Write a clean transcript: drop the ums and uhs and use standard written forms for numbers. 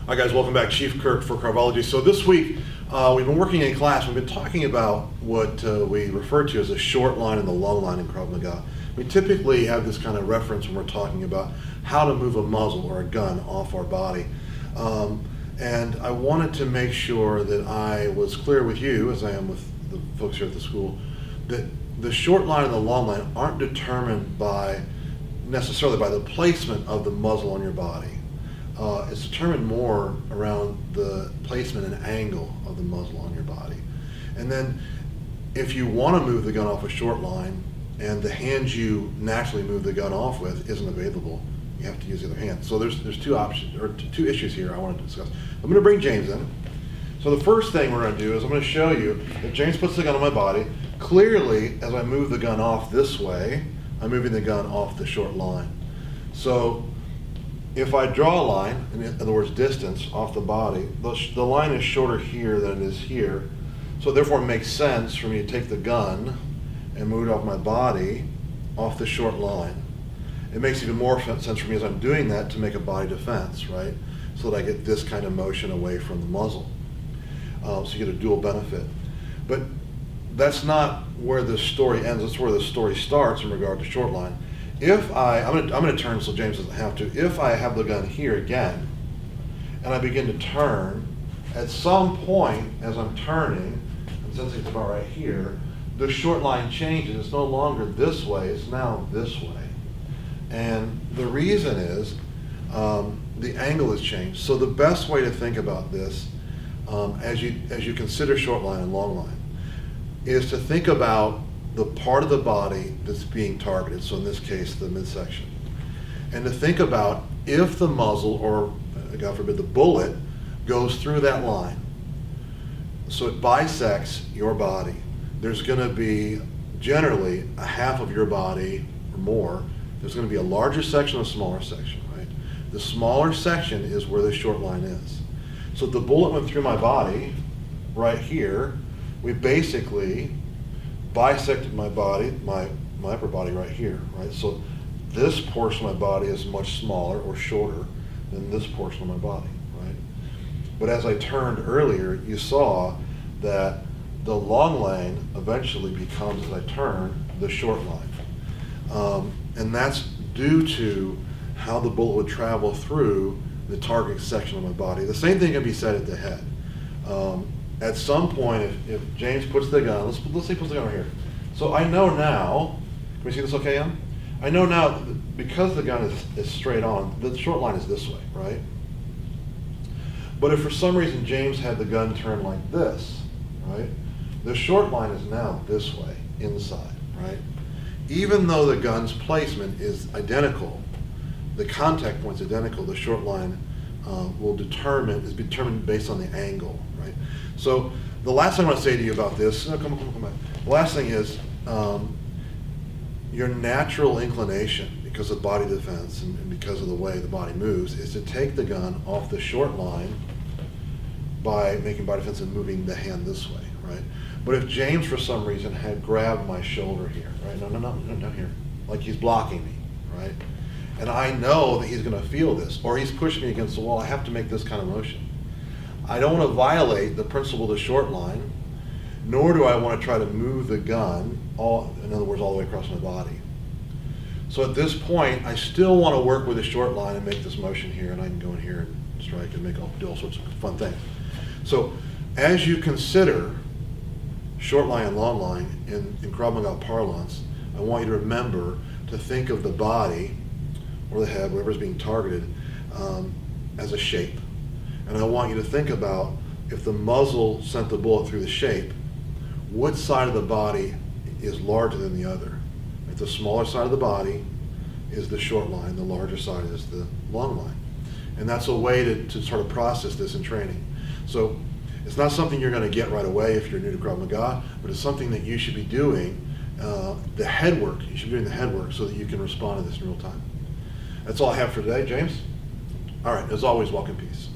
Hi guys, welcome back. Chief Kirk for Kravology. So this week we've been working in class. We've been talking about what we refer to as a short line and the long line in Krav Maga. We typically have this kind of reference when we're talking about how to move a muzzle or a gun off our body. And I wanted to make sure that I was clear with you, as I am with the folks here at the school, that the short line and the long line aren't determined necessarily by the placement of the muzzle on your body. It's determined more around the placement and angle of the muzzle on your body. And then if you want to move the gun off a short line and the hand you naturally move the gun off with isn't available, you have to use the other hand. So there's two options, or two issues here I want to discuss. I'm going to bring James in. So the first thing we're going to do is I'm going to show you that James puts the gun on my body. Clearly, as I move the gun off this way, I'm moving the gun off the short line. So if I draw a line, in other words distance, off the body, the line is shorter here than it is here. So therefore it makes sense for me to take the gun and move it off my body off the short line. It makes even more sense for me as I'm doing that to make a body defense, right? So that I get this kind of motion away from the muzzle. So you get a dual benefit. But that's not where the story ends, that's where the story starts in regard to short line. If I'm going to turn so James doesn't have to. If I have the gun here again, and I begin to turn, at some point as I'm turning, and since it's about right here, the short line changes. It's no longer this way, it's now this way. And the reason is the angle has changed. So the best way to think about this, as you consider short line and long line, is to think about the part of the body that's being targeted, so in this case the midsection, and to think about if the muzzle, or God forbid the bullet, goes through that line, so it bisects your body, there's going to be generally a half of your body or more. There's going to be a larger section and a smaller section, right? The smaller section is where the short line is. So if the bullet went through my body right here, we basically bisected my body, my upper body right here, right? So this portion of my body is much smaller or shorter than this portion of my body, right? But as I turned earlier, you saw that the long line eventually becomes, as I turn, the short line. And that's due to how the bullet would travel through the target section of my body. The same thing can be said at the head. At some point, if James puts the gun, let's say he puts the gun right here. So I know now, can we see this okay, Em? I know now, because the gun is straight on, the short line is this way, right? But if for some reason James had the gun turned like this, right? The short line is now this way, inside, right? Even though the gun's placement is identical, the contact point's identical, the short line is determined based on the angle, right? So the last thing I want to say to you about this, come back. The last thing is your natural inclination, because of body defense and because of the way the body moves, is to take the gun off the short line by making body defense and moving the hand this way, right? But if James, for some reason, had grabbed my shoulder here, right? No, here, like he's blocking me, right? And I know that he's going to feel this, or he's pushing me against the wall, I have to make this kind of motion. I don't want to violate the principle of the short line, nor do I want to try to move the gun, in other words, all the way across my body. So at this point, I still want to work with the short line and make this motion here, and I can go in here and strike and do all sorts of fun things. So as you consider short line and long line in Krav Maga parlance, I want you to remember to think of the body or the head, whatever's being targeted, as a shape. And I want you to think about, if the muzzle sent the bullet through the shape, which side of the body is larger than the other? If the smaller side of the body is the short line, the larger side is the long line. And that's a way to sort of process this in training. So it's not something you're going to get right away if you're new to Krav Maga, but it's something that you should be doing the head work. You should be doing the head work so that you can respond to this in real time. That's all I have for today. James? All right, as always, walk in peace.